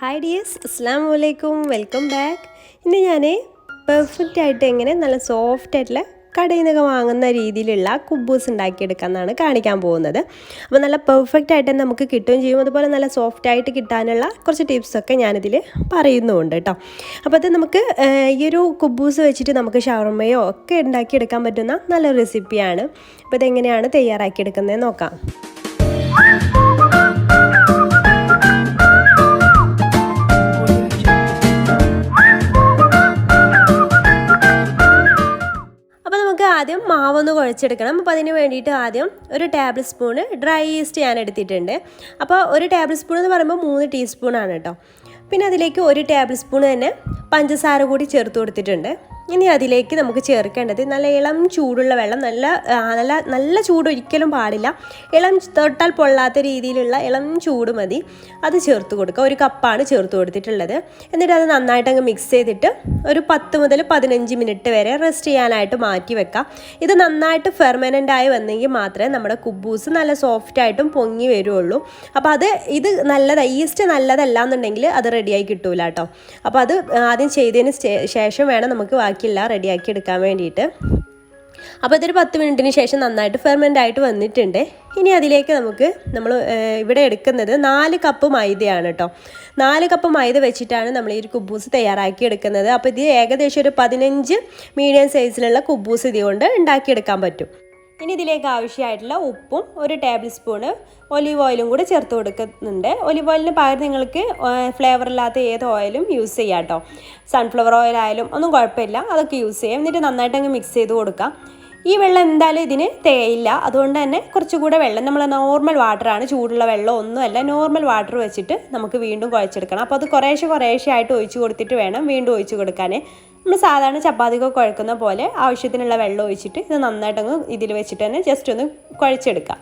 Hi dears, അസ്സാം വലൈക്കും, welcome back. ഇന്ന് ഞാൻ പെർഫെക്റ്റ് ആയിട്ട് എങ്ങനെ നല്ല സോഫ്റ്റ് ആയിട്ടുള്ള കടയിൽ നിന്നൊക്കെ വാങ്ങുന്ന രീതിയിലുള്ള കുബൂസ് ഉണ്ടാക്കിയെടുക്കാമെന്നാണ് കാണിക്കാൻ പോകുന്നത്. അപ്പോൾ നല്ല പെർഫെക്റ്റ് ആയിട്ട് തന്നെ നമുക്ക് കിട്ടുകയും ചെയ്യും. അതുപോലെ നല്ല സോഫ്റ്റ് ആയിട്ട് കിട്ടാനുള്ള കുറച്ച് ടിപ്സൊക്കെ ഞാനിതിൽ പറയുന്നുമുണ്ട് കേട്ടോ. അപ്പോൾ അത് നമുക്ക് ഈ ഒരു കുബൂസ് വെച്ചിട്ട് നമുക്ക് ഷവർമയോ ഒക്കെ ഉണ്ടാക്കിയെടുക്കാൻ പറ്റുന്ന നല്ലൊരു റെസിപ്പിയാണ്. അപ്പോൾ ഇതെങ്ങനെയാണ് തയ്യാറാക്കിയെടുക്കുന്നത് നോക്കാം. ആദ്യം മാവൊന്ന് കുഴച്ചെടുക്കണം. അപ്പോൾ അതിന് വേണ്ടിയിട്ട് ആദ്യം ഒരു ടേബിൾ സ്പൂണ് ഡ്രൈ ഈസ്റ്റ് ഞാൻ എടുത്തിട്ടുണ്ട്. അപ്പോൾ ഒരു ടേബിൾ സ്പൂൺ എന്ന് പറയുമ്പോൾ 3 ടീസ്പൂണാണ് കേട്ടോ. പിന്നെ അതിലേക്ക് 1 ടേബിൾ സ്പൂൺ തന്നെ പഞ്ചസാര കൂടി ചേർത്ത് കൊടുത്തിട്ടുണ്ട്. ഇനി അതിലേക്ക് നമുക്ക് ചേർക്കേണ്ടത് നല്ല ഇളം ചൂടുള്ള വെള്ളം, നല്ല ചൂട് ഒരിക്കലും പാടില്ല, ഇളം തൊട്ടാൽ പൊള്ളാത്ത രീതിയിലുള്ള ഇളം ചൂട് മതി. അത് ചേർത്ത് കൊടുക്കുക. 1 കപ്പാണ് ചേർത്ത് കൊടുത്തിട്ടുള്ളത്. എന്നിട്ട് അത് നന്നായിട്ട് അങ്ങ് മിക്സ് ചെയ്തിട്ട് ഒരു 10 മുതൽ 15 മിനിറ്റ് വരെ റെസ്റ്റ് ചെയ്യാനായിട്ട് മാറ്റി വെക്കാം. ഇത് നന്നായിട്ട് ഫെർമനൻ്റ് ആയി വന്നെങ്കിൽ മാത്രമേ നമ്മുടെ കുബൂസ് നല്ല സോഫ്റ്റ് ആയിട്ടും പൊങ്ങി വരുള്ളൂ. അപ്പോൾ ഇത് ഈസ്റ്റ് നല്ലതല്ല എന്നുണ്ടെങ്കിൽ അത് റെഡിയായി കിട്ടൂല കേട്ടോ. അപ്പോൾ അത് ആദ്യം ചെയ്തതിന് ശേഷം വേണം നമുക്ക് ബാക്കിയെല്ലാം റെഡിയാക്കി എടുക്കാൻ വേണ്ടിയിട്ട്. അപ്പോൾ ഇതൊരു 10 മിനിറ്റിന് ശേഷം നന്നായിട്ട് ഫെർമെൻ്റ് ആയിട്ട് വന്നിട്ടുണ്ട്. ഇനി അതിലേക്ക് നമ്മൾ ഇവിടെ എടുക്കുന്നത് 4 കപ്പ് മൈദയാണ് കേട്ടോ. 4 കപ്പ് മൈദ വെച്ചിട്ടാണ് നമ്മൾ ഈ ഒരു കുബൂസ് തയ്യാറാക്കി എടുക്കുന്നത്. അപ്പോൾ ഇത് ഏകദേശം ഒരു 15 മീഡിയം സൈസിലുള്ള കുബൂസ് ഇതുകൊണ്ട് ഉണ്ടാക്കിയെടുക്കാൻ പറ്റും. ഇനി ഇതിലേക്ക് ആവശ്യമായിട്ടുള്ള ഉപ്പും 1 ടേബിൾ സ്പൂണ് ഒലിവ് ഓയിലും കൂടെ ചേർത്ത് കൊടുക്കുന്നുണ്ട്. ഒലിവ് ഓയിലിന് പകരം നിങ്ങൾക്ക് ഫ്ലേവർ ഇല്ലാത്ത ഏത് ഓയിലും യൂസ് ചെയ്യാം കേട്ടോ. സൺഫ്ലവർ ഓയിലായാലും ഒന്നും കുഴപ്പമില്ല, അതൊക്കെ യൂസ് ചെയ്യാം. എന്നിട്ട് നന്നായിട്ട് അങ്ങ് മിക്സ് ചെയ്ത് കൊടുക്കാം. ഈ വെള്ളം എന്തായാലും ഇതിന് തേയില്ല, അതുകൊണ്ട് തന്നെ കുറച്ചുകൂടെ വെള്ളം, നമ്മൾ നോർമൽ വാട്ടറാണ്, ചൂടുള്ള വെള്ളം ഒന്നുമല്ല, നോർമൽ വാട്ടർ വെച്ചിട്ട് നമുക്ക് വീണ്ടും കുഴച്ചെടുക്കണം. അപ്പോൾ അത് കുറേശ്ശെ ആയിട്ട് ഒഴിച്ച് കൊടുത്തിട്ട് വേണം വീണ്ടും ഒഴിച്ച് കൊടുക്കാൻ. നമ്മൾ സാധാരണ ചപ്പാത്തിക്കൊക്കെ കുഴക്കുന്ന പോലെ ആവശ്യത്തിനുള്ള വെള്ളം ഒഴിച്ചിട്ട് ഇത് നന്നായിട്ടങ്ങ് ഇതിൽ വെച്ചിട്ട് തന്നെ ജസ്റ്റ് ഒന്ന് കുഴച്ചെടുക്കാം.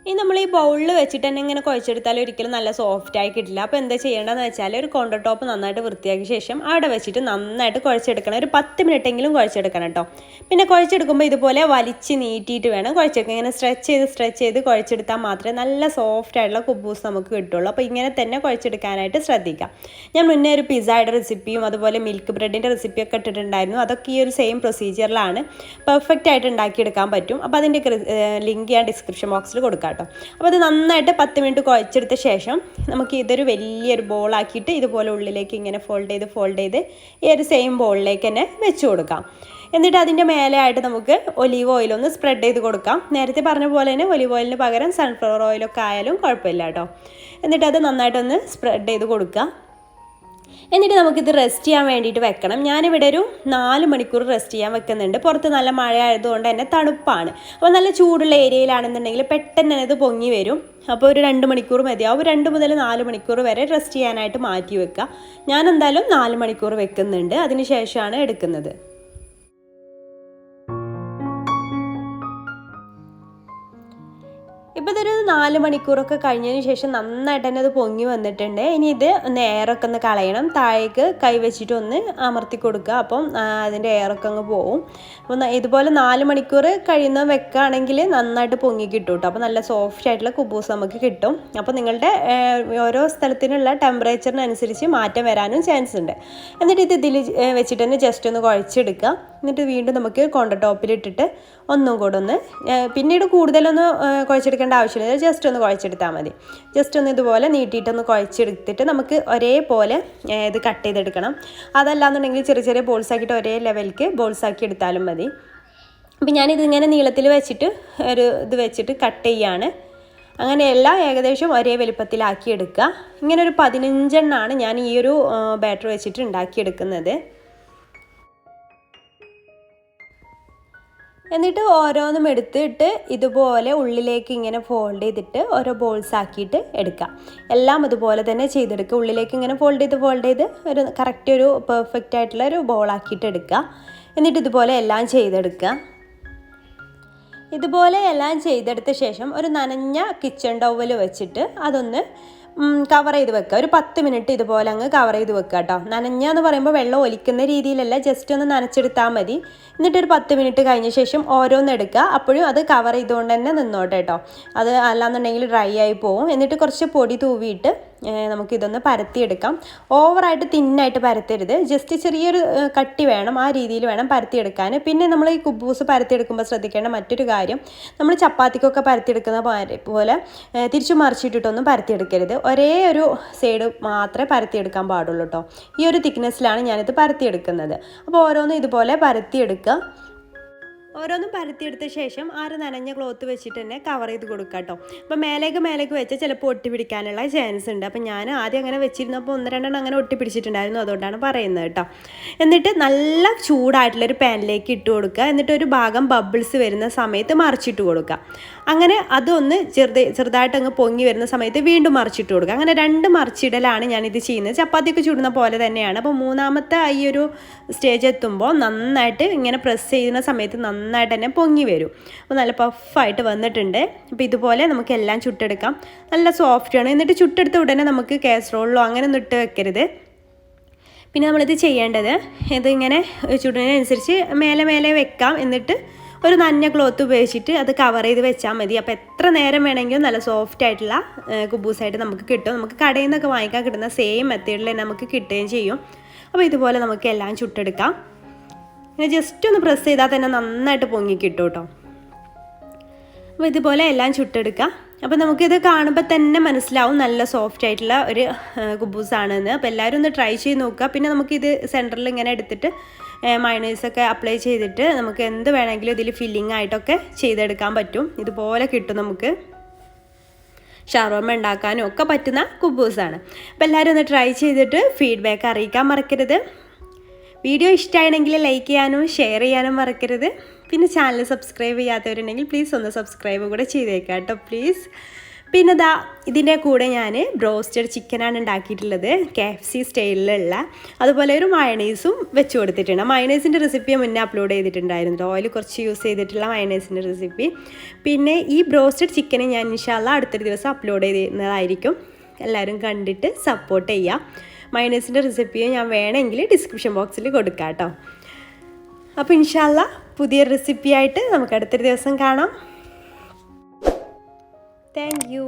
ഇനി നമ്മൾ ഈ ബൗളിൽ വെച്ചിട്ട് തന്നെ ഇങ്ങനെ കുഴച്ചെടുത്താൽ ഒരിക്കലും നല്ല സോഫ്റ്റായി കിട്ടില്ല. അപ്പോൾ എന്താ ചെയ്യേണ്ടതെന്ന് വെച്ചാൽ ഒരു കൗണ്ടർ ടോപ്പ് നന്നായിട്ട് വൃത്തിയാക്കിയ ശേഷം അവിടെ വെച്ചിട്ട് നന്നായിട്ട് കുഴച്ചെടുക്കണം. ഒരു 10 മിനിറ്റെങ്കിലും കുഴച്ചെടുക്കണം കേട്ടോ. പിന്നെ കുഴച്ചെടുക്കുമ്പോൾ ഇതുപോലെ വലിച്ച് നീട്ടിയിട്ട് വേണം കുഴച്ചെടുക്കുക. ഇങ്ങനെ സ്ട്രെച്ച് ചെയ്ത് കുഴച്ചെടുത്താൽ മാത്രമേ നല്ല സോഫ്റ്റ് ആയിട്ടുള്ള കുബൂസ് നമുക്ക് കിട്ടുള്ളൂ. അപ്പോൾ ഇങ്ങനെ തന്നെ കുഴച്ചെടുക്കാനായിട്ട് ശ്രദ്ധിക്കാം. ഞാൻ മുന്നേ ഒരു പിസ്സയുടെ റെസിപ്പിയും അതുപോലെ മിൽക്ക് ബ്രെഡിൻ്റെ റെസിപ്പിയൊക്കെ ഇട്ടിട്ടുണ്ടായിരുന്നു. അതൊക്കെ ഈ ഒരു സെയിം പ്രൊസീജിയറിലാണ് പെർഫെക്റ്റ് ആയിട്ട് ഉണ്ടാക്കിയെടുക്കാൻ പറ്റും. അപ്പോൾ അതിൻ്റെ ലിങ്ക് ഞാൻ ഡിസ്ക്രിപ്ഷൻ ബോക്സിൽ കൊടുക്കാം. അപ്പോൾ അത് നന്നായിട്ട് 10 മിനിറ്റ് കുഴച്ചെടുത്ത ശേഷം നമുക്ക് ഇതൊരു വലിയൊരു ബോളാക്കിയിട്ട് ഇതുപോലെ ഉള്ളിലേക്ക് ഇങ്ങനെ ഫോൾഡ് ചെയ്ത് ഈ ഒരു സെയിം ബോളിലേക്ക് തന്നെ വെച്ച് കൊടുക്കാം. എന്നിട്ട് അതിൻ്റെ മേലെ ആയിട്ട് നമുക്ക് ഒലീവ് ഓയിലൊന്ന് സ്പ്രെഡ് ചെയ്ത് കൊടുക്കാം. നേരത്തെ പറഞ്ഞ പോലെ തന്നെ ഒലീവ് ഓയിലിന് പകരം സൺഫ്ലവർ ഓയിലൊക്കെ ആയാലും കുഴപ്പമില്ല കേട്ടോ. എന്നിട്ട് അത് നന്നായിട്ടൊന്ന് സ്പ്രെഡ് ചെയ്ത് കൊടുക്കുക. എന്നിട്ട് നമുക്കിത് റെസ്റ്റ് ചെയ്യാൻ വേണ്ടിയിട്ട് വെക്കണം. ഞാനിവിടെ ഒരു 4 മണിക്കൂർ റെസ്റ്റ് ചെയ്യാൻ വെക്കുന്നുണ്ട്. പുറത്ത് നല്ല മഴ ആയതുകൊണ്ട് തന്നെ തണുപ്പാണ്. അപ്പോൾ നല്ല ചൂടുള്ള ഏരിയയിലാണെന്നുണ്ടെങ്കിൽ പെട്ടെന്ന് തന്നെ ഇത് പൊങ്ങി വരും. അപ്പോൾ ഒരു 2 മണിക്കൂർ മതിയാവും. 2 മുതൽ 4 മണിക്കൂർ വരെ റെസ്റ്റ് ചെയ്യാനായിട്ട് മാറ്റി വെക്കുക. ഞാൻ എന്തായാലും 4 മണിക്കൂർ വെക്കുന്നുണ്ട്, അതിന് ശേഷമാണ് എടുക്കുന്നത്. ഇപ്പോൾ ഇതൊരു 4 മണിക്കൂറൊക്കെ കഴിഞ്ഞതിന് ശേഷം നന്നായിട്ട് തന്നെ അത് പൊങ്ങി വന്നിട്ടുണ്ട്. ഇനി ഇത് ഒന്ന് എയറൊക്കെ ഒന്ന് കളയണം. താഴേക്ക് കൈ വെച്ചിട്ട് ഒന്ന് അമർത്തി കൊടുക്കുക. അപ്പം അതിൻ്റെ എയറൊക്കെ അങ്ങ് പോവും. അപ്പോൾ ഇതുപോലെ 4 മണിക്കൂർ കഴിയുന്ന വെക്കുകയാണെങ്കിൽ നന്നായിട്ട് പൊങ്ങി കിട്ടും കേട്ടോ. അപ്പോൾ നല്ല സോഫ്റ്റ് ആയിട്ടുള്ള കുബൂസ് നമുക്ക് കിട്ടും. അപ്പോൾ നിങ്ങളുടെ ഓരോ സ്ഥലത്തിനുള്ള ടെമ്പറേച്ചറിനനുസരിച്ച് മാറ്റം വരാനും ചാൻസ് ഉണ്ട്. എന്നിട്ട് ഇതിൽ വെച്ചിട്ട് തന്നെ ജസ്റ്റ് ഒന്ന് കുഴച്ചെടുക്കുക. എന്നിട്ട് വീണ്ടും നമുക്ക് കൗണ്ടർ ടോപ്പിലിട്ടിട്ട് ഒന്നും കൂടെ ഒന്ന് പിന്നീട് കൂടുതലൊന്ന് കുഴച്ചെടുക്കേണ്ട ആവശ്യമില്ല, ജസ്റ്റ് ഒന്ന് കുഴച്ചെടുത്താൽ മതി. ജസ്റ്റ് ഒന്ന് ഇതുപോലെ നീട്ടിയിട്ടൊന്ന് കുഴച്ചെടുത്തിട്ട് നമുക്ക് ഒരേപോലെ ഇത് കട്ട് ചെയ്തെടുക്കണം. അതല്ലാന്നുണ്ടെങ്കിൽ ചെറിയ ബോൾസ് ആക്കിയിട്ട് ഒരേ ലെവലിലേക്ക് ബോൾസ് ആക്കി എടുത്താലും മതി. അപ്പം ഞാനിതിങ്ങനെ നീളത്തിൽ വെച്ചിട്ട് ഇത് വെച്ചിട്ട് കട്ട് ചെയ്യാണ്. അങ്ങനെയല്ല, ഏകദേശം ഒരേ വലുപ്പത്തിലാക്കി എടുക്കുക. ഇങ്ങനെ ഒരു 15 എണ്ണമാണ് ഞാൻ ഈ ഒരു ബാറ്റർ വെച്ചിട്ട് ഉണ്ടാക്കിയെടുക്കുന്നത്. എന്നിട്ട് ഓരോന്നും എടുത്തിട്ട് ഇതുപോലെ ഉള്ളിലേക്ക് ഇങ്ങനെ ഫോൾഡ് ചെയ്തിട്ട് ഓരോ ബോൾസ് ആക്കിയിട്ട് എടുക്കാം. എല്ലാം ഇതുപോലെ തന്നെ ചെയ്തെടുക്കുക. ഉള്ളിലേക്ക് ഇങ്ങനെ ഫോൾഡ് ചെയ്ത് ഒരു കറക്റ്റ് ഒരു പെർഫെക്റ്റ് ആയിട്ടുള്ള ഒരു ബോളാക്കിയിട്ട് എടുക്കുക. എന്നിട്ട് ഇതുപോലെ എല്ലാം ചെയ്തെടുക്കുക. ഇതുപോലെ എല്ലാം ചെയ്തെടുത്ത ശേഷം ഒരു നനഞ്ഞ കിച്ചൺ ടവൽ വെച്ചിട്ട് അതൊന്ന് കവർ ചെയ്ത് വെക്കുക. ഒരു 10 മിനിറ്റ് ഇതുപോലെ അങ്ങ് കവർ ചെയ്ത് വെക്കുക കേട്ടോ. നനഞ്ഞാന്ന് പറയുമ്പോൾ വെള്ളം ഒലിക്കുന്ന രീതിയിലല്ല, ജസ്റ്റ് ഒന്ന് നനച്ചെടുത്താൽ മതി. എന്നിട്ടൊരു 10 മിനിറ്റ് കഴിഞ്ഞ ശേഷം ഓരോന്ന് എടുക്കുക. അപ്പോഴും അത് കവർ ചെയ്തുകൊണ്ട് തന്നെ നിന്നോട്ടെ കേട്ടോ. അത് അല്ലാന്നുണ്ടെങ്കിൽ ഡ്രൈ ആയി പോവും. എന്നിട്ട് കുറച്ച് പൊടി തൂവിയിട്ട് നമുക്കിതൊന്ന് പരത്തിയെടുക്കാം. ഓവറായിട്ട് തിന്നായിട്ട് പരത്തരുത്, ജസ്റ്റ് ചെറിയൊരു കട്ടി വേണം, ആ രീതിയിൽ വേണം പരത്തിയെടുക്കാൻ. പിന്നെ നമ്മൾ ഈ കുബൂസ് പരത്തിയെടുക്കുമ്പോൾ ശ്രദ്ധിക്കേണ്ട മറ്റൊരു കാര്യം, നമ്മൾ ചപ്പാത്തിക്കൊക്കെ പരത്തിയെടുക്കുന്ന പോലെ തിരിച്ചു മറിച്ചിട്ടിട്ടൊന്നും പരത്തിയെടുക്കരുത്. ഒരേ ഒരു സൈഡ് മാത്രമേ പരത്തിയെടുക്കാൻ പാടുള്ളൂ കേട്ടോ. ഈ ഒരു തിക്നെസ്സിലാണ് ഞാനിത് പരത്തിയെടുക്കുന്നത്. അപ്പോൾ ഓരോന്നും ഇതുപോലെ പരത്തിയെടുക്കുക. ഓരോന്നും പരത്തിയെടുത്ത ശേഷം ആ ഒരു നനഞ്ഞ ക്ലോത്ത് വെച്ചിട്ട് തന്നെ കവർ ചെയ്ത് കൊടുക്കുക കേട്ടോ. അപ്പോൾ മേലേക്ക് വെച്ചാൽ ചിലപ്പോൾ ഒട്ടി പിടിക്കാനുള്ള ചാൻസ് ഉണ്ട്. അപ്പോൾ ഞാൻ ആദ്യം അങ്ങനെ വെച്ചിരുന്നപ്പോൾ 1-2 അങ്ങനെ ഒട്ടി പിടിച്ചിട്ടുണ്ടായിരുന്നു, അതുകൊണ്ടാണ് പറയുന്നത് കേട്ടോ. എന്നിട്ട് നല്ല ചൂടായിട്ടുള്ളൊരു പാനിലേക്ക് ഇട്ട് കൊടുക്കുക. എന്നിട്ട് ഒരു ഭാഗം ബബിൾസ് വരുന്ന സമയത്ത് മറിച്ചിട്ട് കൊടുക്കുക. അങ്ങനെ അതൊന്ന് ചെറുതായിട്ട് അങ്ങ് പൊങ്ങി വരുന്ന സമയത്ത് വീണ്ടും മറിച്ചിട്ട് കൊടുക്കുക. അങ്ങനെ 2 മറിച്ചിടലാണ് ഞാനിത് ചെയ്യുന്നത്. ചപ്പാത്തിയൊക്കെ ചുടുന്ന പോലെ തന്നെയാണ്. അപ്പോൾ മൂന്നാമത്തെ ഈ ഒരു സ്റ്റേജ് എത്തുമ്പോൾ നന്നായിട്ട് ഇങ്ങനെ പ്രസ് ചെയ്യുന്ന സമയത്ത് നന്നായിട്ട് തന്നെ പൊങ്ങി വരും. അപ്പോൾ നല്ല പഫായിട്ട് വന്നിട്ടുണ്ട്. അപ്പോൾ ഇതുപോലെ നമുക്ക് എല്ലാം ചുട്ടെടുക്കാം. നല്ല സോഫ്റ്റാണ്. എന്നിട്ട് ചുട്ടെടുത്ത ഉടനെ നമുക്ക് കാസറോളിലോ അങ്ങനെ ഒന്നും ഇട്ട് വെക്കരുത്. പിന്നെ നമ്മളിത് ചെയ്യേണ്ടത്, ഇതിങ്ങനെ ചുടുന്നതിനനുസരിച്ച് മേലെ വെക്കാം. എന്നിട്ട് ഒരു നനഞ്ഞ ക്ലോത്ത് ഉപയോഗിച്ചിട്ട് അത് കവർ ചെയ്ത് വെച്ചാൽ മതി. അപ്പോൾ എത്ര നേരം വേണമെങ്കിലും നല്ല സോഫ്റ്റ് ആയിട്ടുള്ള കുബൂസായിട്ട് നമുക്ക് കിട്ടും. നമുക്ക് കടയിൽ നിന്നൊക്കെ വാങ്ങിക്കാൻ കിട്ടുന്ന സെയിം മെത്തേഡിൽ തന്നെ നമുക്ക് കിട്ടുകയും ചെയ്യും. അപ്പോൾ ഇതുപോലെ നമുക്ക് എല്ലാം ചുട്ടെടുക്കാം. ഇങ്ങനെ ജസ്റ്റ് ഒന്ന് പ്രസ് ചെയ്താൽ തന്നെ നന്നായിട്ട് പൊങ്ങി കിട്ടും കേട്ടോ. അപ്പോൾ ഇതുപോലെ എല്ലാം ചുട്ടെടുക്കാം. അപ്പോൾ നമുക്കിത് കാണുമ്പോൾ തന്നെ മനസ്സിലാവും നല്ല സോഫ്റ്റ് ആയിട്ടുള്ള ഒരു കുബൂസാണെന്ന്. അപ്പോൾ എല്ലാവരും ഒന്ന് ട്രൈ ചെയ്ത് നോക്കുക. പിന്നെ നമുക്കിത് സെൻറ്ററിൽ ഇങ്ങനെ എടുത്തിട്ട് മയോണൈസൊക്കെ അപ്ലൈ ചെയ്തിട്ട് നമുക്ക് എന്ത് വേണമെങ്കിലും ഇതിൽ ഫില്ലിംഗ് ആയിട്ടൊക്കെ ചെയ്തെടുക്കാൻ പറ്റും. ഇതുപോലെ കിട്ടും. നമുക്ക് ഷവർമ ഉണ്ടാക്കാനും ഒക്കെ പറ്റുന്ന കുബൂസാണ്. അപ്പോൾ എല്ലാവരും ഒന്ന് ട്രൈ ചെയ്തിട്ട് ഫീഡ്ബാക്ക് അറിയിക്കാൻ മറക്കരുത്. വീഡിയോ ഇഷ്ടമാണെങ്കിൽ ലൈക്ക് ചെയ്യാനും ഷെയർ ചെയ്യാനും മറക്കരുത്. പിന്നെ ചാനൽ സബ്സ്ക്രൈബ് ചെയ്യാത്തവരുണ്ടെങ്കിൽ പ്ലീസ് ഒന്ന് സബ്സ്ക്രൈബ് കൂടെ ചെയ്തേക്കാം കേട്ടോ, പ്ലീസ്. പിന്നെ ഇതിൻ്റെ കൂടെ ഞാൻ ബ്രോസ്റ്റഡ് ചിക്കനാണ് ഉണ്ടാക്കിയിട്ടുള്ളത്, KFC സ്റ്റൈലിലുള്ള. അതുപോലെ ഒരു മയണൈസും വെച്ച് കൊടുത്തിട്ടുണ്ട്. മയണൈസിൻ്റെ റെസിപ്പി മുന്നേ അപ്ലോഡ് ചെയ്തിട്ടുണ്ടായിരുന്നു, ഓയിൽ കുറച്ച് യൂസ് ചെയ്തിട്ടുള്ള മയണൈസിൻ്റെ റെസിപ്പി. പിന്നെ ഈ ബ്രോസ്റ്റഡ് ചിക്കന് ഞാൻ ഇൻഷാല്ലാ അടുത്തൊരു ദിവസം അപ്ലോഡ് ചെയ്യുന്നതായിരിക്കും. എല്ലാവരും കണ്ടിട്ട് സപ്പോർട്ട് ചെയ്യുക. മയണൈസിൻ്റെ റെസിപ്പിയും ഞാൻ വേണമെങ്കിൽ ഡിസ്ക്രിപ്ഷൻ ബോക്സിൽ കൊടുക്കാം കേട്ടോ. അപ്പോൾ ഇൻഷാല്ലാ പുതിയ റെസിപ്പിയായിട്ട് നമുക്ക് അടുത്തൊരു ദിവസം കാണാം. Thank you.